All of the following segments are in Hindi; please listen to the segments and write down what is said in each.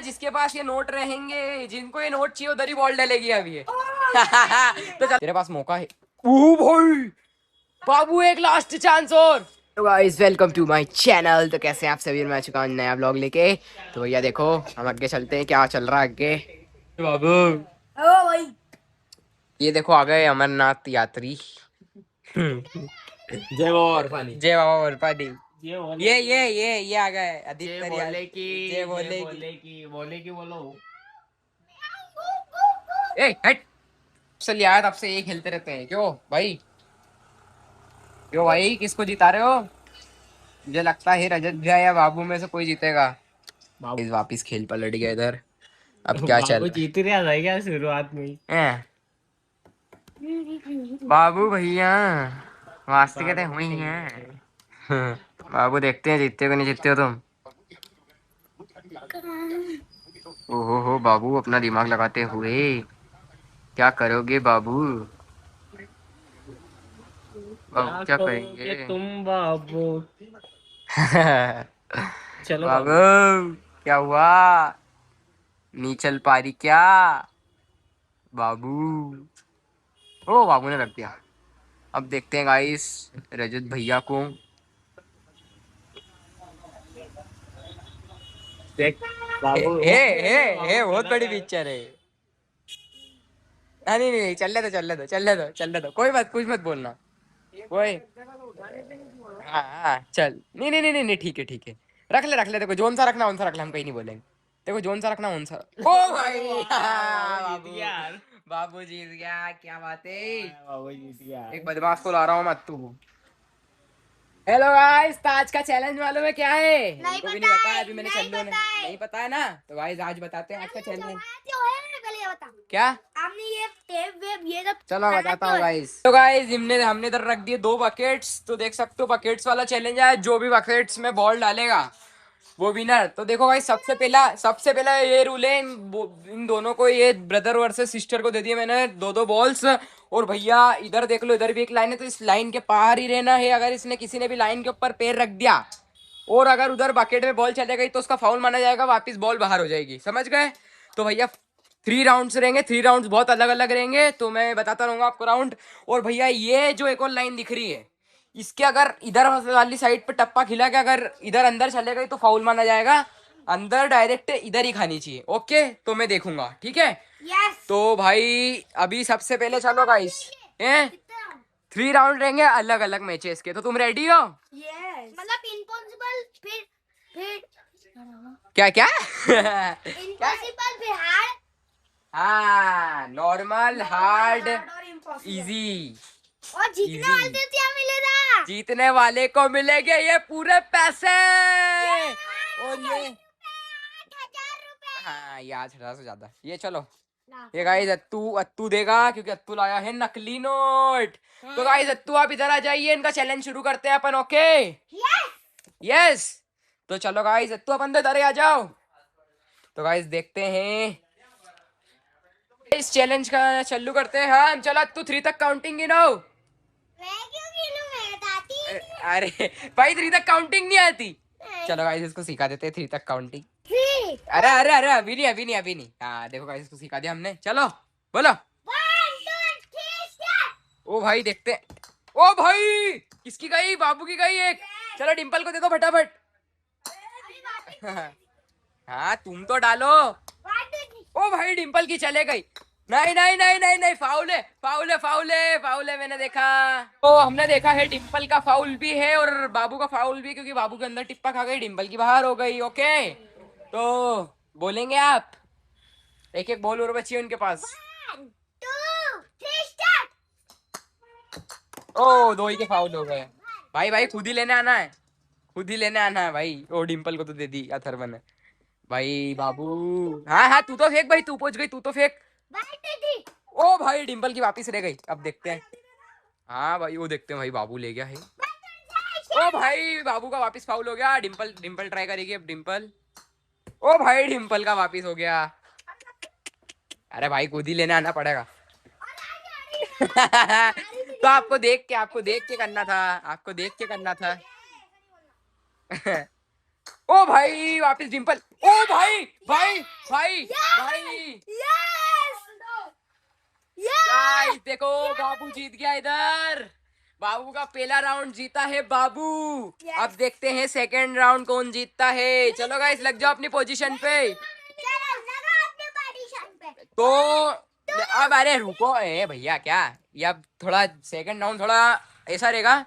जिसके पास ये नोट रहेंगे, जिनको ये नोट चाहिए उधर ही बॉल डलेगी अभी ये। तो तेरे पास मौका है। ओ भाई बाबू, एक लास्ट चांस और। तो guys welcome to my channel. तो कैसे हैं आप सभी? मैं आ चुका हूं नया ब्लॉग लेके। तो भैया देखो, हम आगे चलते हैं, क्या चल रहा है आगे। बाबू ओ भाई, ये देखो आ गए अमरनाथ यात्री। जय बाबा बर्फानी। जय बाबा बर्फानी। ये आ गए जय आदित्य। बोले की जय जय बोले की। बोले की बोले की बोलो। ए हट। चल यार, तब से ये खेलते रहते हैं क्यों भाई? क्यों भाई, किसको जिता रहे हो? मुझे लगता है रजत भैया या बाबू में से कोई जीतेगा। इस वापिस खेल पलट गया इधर। अब क्या चल बाबू रहा जीत रहा था क्या शुरुआत में ही? है? बाबू भैया वास्ते कहते बाबू हुई सही है। हैं। बाबू देखते हैं जीतते हो कि नहीं जीतते हो तुम। ओहो हो बाबू, अपना दिमाग लगाते हुए क्या करोगे बाबू? बाबू क्या क्या करोगे करेंगे? तुम बाबू? चलो बाबू बाबू। क्या हुआ? नहीं चल पा रही क्या बाबू? ओ बाबू ने रख दिया। अब देखते हैं गाइस रजत भैया को। देख हे बाबू हे वो हे बाबू बहुत गलत बड़ी है। पिक्चर है। हाँ, नहीं नहीं नहीं, चलने दो, कोई बात, कुछ मत बोलना। कोई हाँ हाँ चल, नहीं नहीं नहीं नहीं नहीं, ठीक है। रख ले, देखो जोन सा रखना, उन सा रख ले, हम कहीं नहीं बोलेंगे। देखो जोन सा रखना, उन सा। ओ भाई बाबू जीत बाबू। गया यार। बाबू जीत गया, क्या बात है। बाबू जीत गया एक यार। बदमाश को ला रहा हूँ मैं तू। हेलो गाइस, तो आज का चैलेंज मालूम है क्या है? नहीं इनको भी नहीं पता पता है, है, अभी मैंने नहीं चल्लू ने पता है। नहीं पता है ना। तो गाइस आज बताते हैं आज का चैलेंज। पहले ये बता, क्या? आपने ये टेप वेप ये सब चलो बनाते बताता हो? हूँ गाइस। तो गाइस हमने इधर रख दिए 2 बकेट्स। तो देख सकते हो बकेट्स वाला चैलेंज है, जो भी बकेट्स में बॉल डालेगा वो विनर। तो देखो भाई, सबसे पहला ये रूल है, इन दोनों को, ये ब्रदर वर्सेस सिस्टर को दे दिए मैंने 2-2 बॉल्स। और भैया इधर देख लो, इधर भी एक लाइन है, तो इस लाइन के बाहर ही रहना है। अगर इसने किसी ने भी लाइन के ऊपर पैर रख दिया और अगर उधर बकेट में बॉल चले गई तो उसका फाउल माना जाएगा, वापिस बॉल बाहर हो जाएगी, समझ गए? तो भैया 3 राउंड्स रहेंगे, 3 राउंड्स बहुत अलग अलग रहेंगे, तो मैं बताता रहूंगा आपको राउंड। और भैया ये जो एक और लाइन दिख रही है, इसके अगर इधर वाली साइड पे टप्पा खिला के अगर इधर अंदर चले गई तो फाउल माना जाएगा। अंदर डायरेक्ट इधर ही खानी चाहिए। ओके, तो मैं देखूंगा, ठीक है? यस। तो भाई अभी सबसे पहले चलो गाइस, हैं 3 राउंड रहेंगे अलग अलग मैचेस के। तो तुम रेडी हो? यस, मतलब इम्पॉसिबल, फिर क्या क्या? क्या? इम्पॉसिबल, फिर हार्ड। हाँ, नॉर्मल, हार्ड, और इम्पॉसिबल। इजी। और जीतने वाले इजी, को क्या मिलेगा? जीतने वाले को मिलेंगे ये पूरे पैसे। और ये 1000 रुपए। हाँ, ये आज 18 से ज्यादा ये। चलो ना। ये गाइस अत्तू अत्तू देगा, क्योंकि अत्तू लाया है नकली नोट। तो गाइस अत्तू आप इधर आ जाइए, इनका चैलेंज शुरू करते हैं अपन। Okay yes. यस। तो चलो गाइस अत्तू अपन तो इधर ही आ जाओ। तो गाइस देखते हैं इस चैलेंज का चालू करते हैं। हाँ चलो अत्तू 3 तक काउंटिंग गिनाओ। मैं क्यों गिनूं, मैं बताती अरे भाई 3 तक काउंटिंग नहीं आती। नहीं। चलो गाइस इसको सिखा देते हैं 3 तक काउंटिंग। 3 अरे अभी नहीं। हाँ देखो गाइस, इसको सिखा दिया हमने। चलो बोलो। 1 2 3 स्टार्ट। ओ भाई देखते हैं। ओ भाई किसकी गई? बाबू की गई एक। चलो डिंपल को दे दो फटाफट। हाँ तुम तो डालो। ओ भाई डिंपल की चले गई। नहीं, फाउल है, मैंने देखा। तो हमने देखा है डिंपल का फाउल भी है और बाबू का फाउल भी, क्योंकि बाबू के अंदर टिप्पा खा गई, डिंपल की बाहर हो गई। ओके, तो बोलेंगे आप? एक एक बॉल और बची है उनके पास। 1 2 3 स्टार्ट। ओ दो ही के फाउल हो गए। भाई खुद ही लेने आना है, खुद ही लेने आना है भाई। ओ डिंपल को तो दे दी अथर्वन ने। भाई बाबू, हाँ तू तो फेंक भाई, तू पहुंच गई, तू तो फेंक। 1 2 3। ओ भाई डिंपल की वापिस रह गई। अब देखते हैं। हाँ भाई वो देखते हैं भाई, बाबू ले गया है। ओ भाई बाबू का वापिस फाउल हो गया। डिंपल डिंपल ट्राई करेगी अब, डिंपल। ओ भाई डिंपल का वापिस हो गया। अरे भाई खुद ही लेने आना पड़ेगा। तो आपको देख के करना था, आपको देख के करना था। ओ भाई वापस डिंपल। ओ भाई भाई भाई भाई गाइस देखो बाबू जीत गया इधर। बाबू का पहला राउंड जीता है बाबू। अब देखते हैं सेकंड राउंड कौन जीतता है। चलो गाइस लग जाओ अपनी पोजीशन पे। चलो लगा अपने पोजीशन पे। तो अब अरे रुको ए भैया क्या ये अब थोड़ा सेकंड राउंड थोड़ा ऐसा रहेगा।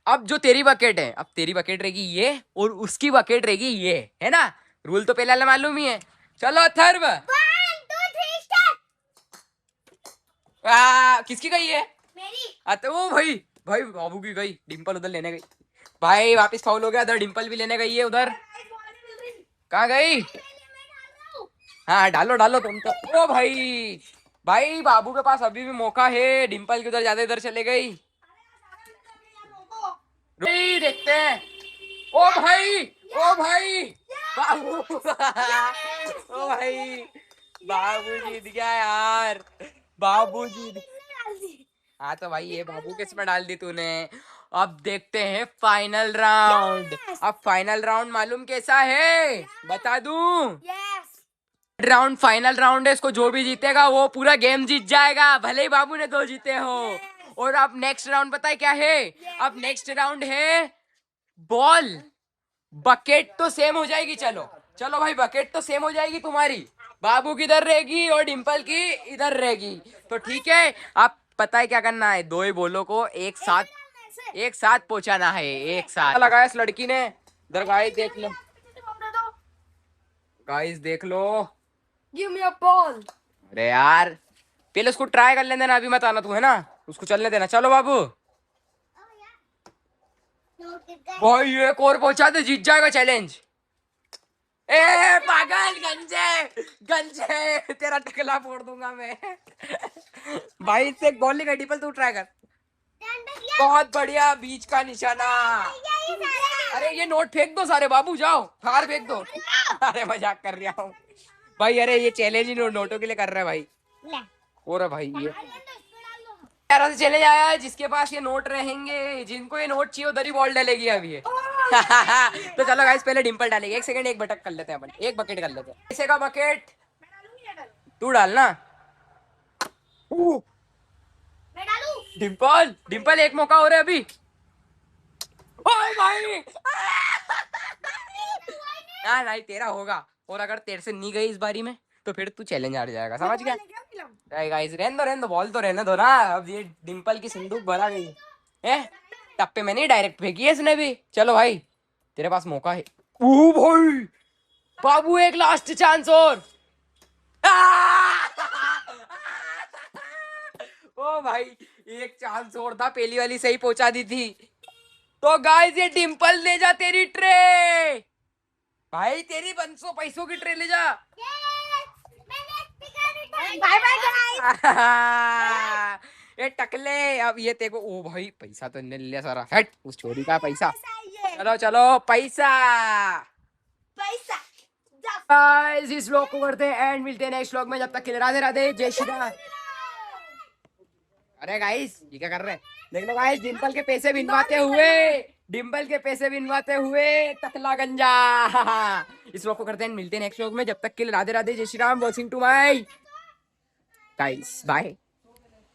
अब जो तेरी बकेट है अब तेरी बकेट रहेगी ये और उसकी बकेट रहेगी ये है ना। रूल तो पहले मालूम ही है। चलो अथर्व। 1 2 3 स्टार्ट। किसकी गई है? मेरी। ओ भाई भाई बाबू की गई। डिंपल उधर लेने गई। भाई वापस फाउल हो गया। उधर डिंपल भी लेने गई है उधर। कहाँ गई? हाँ डालो डालो तुम तो। ओ भाई भाई बाबू के पास अभी भी मौका है। डिंपल की उधर ज्यादा इधर चले गई। देखते हैं। ओ भाई ओ भाई बाबू ओ भाई बाबू जीत गया यार। बाबू जीत। हाँ तो भाई ये बाबू किसमें डाल दी तूने। अब देखते हैं फाइनल राउंड। अब फाइनल राउंड मालूम कैसा है बता दूं। यस। राउंड फाइनल राउंड है। इसको जो भी जीतेगा वो पूरा गेम जीत जाएगा भले ही बाबू ने 2 जीते हो। और अब नेक्स्ट राउंड पता है क्या है? अब नेक्स्ट राउंड है बॉल। बकेट तो सेम हो जाएगी। चलो चलो भाई बकेट तो सेम हो जाएगी तुम्हारी। बाबू की इधर रहेगी और डिंपल की इधर रहेगी। तो ठीक है आप पता है क्या करना है। 2 ही बोलो को एक साथ पहुंचाना है। एक साथ लगाया इस लड़की ने। इधर गाइस देख लो। गाइस देख लो। Give me a ball. अरे यार पहले उसको ट्राई कर लेने देना। अभी मत आना तू है ना। उसको चलने देना। चलो बाबू भाई एक और पहुंचा दे जीत जाएगा चैलेंज। ए पागल गंजे गंजे तेरा टकला फोड़ दूंगा मैं। भाई इससे एक बॉल नहीं गई। डिंपल तू ट्राई कर। बहुत बढ़िया बीच का निशाना। अरे ये नोट फेंक दो सारे बाबू जाओ बाहर फेंक दो। अरे मजाक कर रहा हूँ भाई। अरे ये चैलेंज ही नोटों के लिए कर रहा है भाई। और भाई ये यार से चले जाया है जिसके पास ये नोट रहेंगे। जिनको ये नोट चाहिए उधर ही बॉल डालेगी अभी ये। तो चलो गाइस पहले डिंपल डालेगी। एक सेकंड एक बटक कर लेते हैं अपन। एक बकेट कर लेते हैं। पैसे का बकेट तू डालना। मैं डालूं? डिंपल डिंपल एक मौका हो रहा है अभी। ओए भाई हाँ नहीं तेरा होगा। और अगर तेरे से नहीं गई इस बारी में तो फिर तू चैलेंज हार जाएगा। समझ गया? गाइस रहने दो बॉल तो रहने दो ना। अब ये डिंपल की संदूक भरा गई है। टप्पे में नहीं डायरेक्ट फेंकी है इसने भी। चलो भाई तेरे पास मौका है। ओ भाई बाबू एक लास्ट चांस और। ओ भाई एक चांस और था। पहली वाली सही पहुंचा दी थी। तो गाइस ये डिंपल ले जा तेरी ट्रे। भाई तेरी 500 पैसों की ट्रे ले जा। Bye bye guys. ये टकले अब ये तेको। ओ भाई पैसा तो इन्हें ले लिया सारा। हट उस चोरी का पैसा। चलो चलो पैसा पैसा। गाइस इस व्लॉग को करते हैं एंड मिलते हैं नेक्स्ट व्लॉग में। जब तक के लिए राधे राधे जय श्री राम। अरे गाइस ये क्या कर रहे हैं? देख लो गाइस डिंपल के पैसे बिनवाते हुए टकला गंजा। इस व्लॉग को करते हैं मिलते हैं नेक्स्ट व्लॉग में। जब तक के लिए राधे राधे जय Shri Ram. Watching to my guys bye.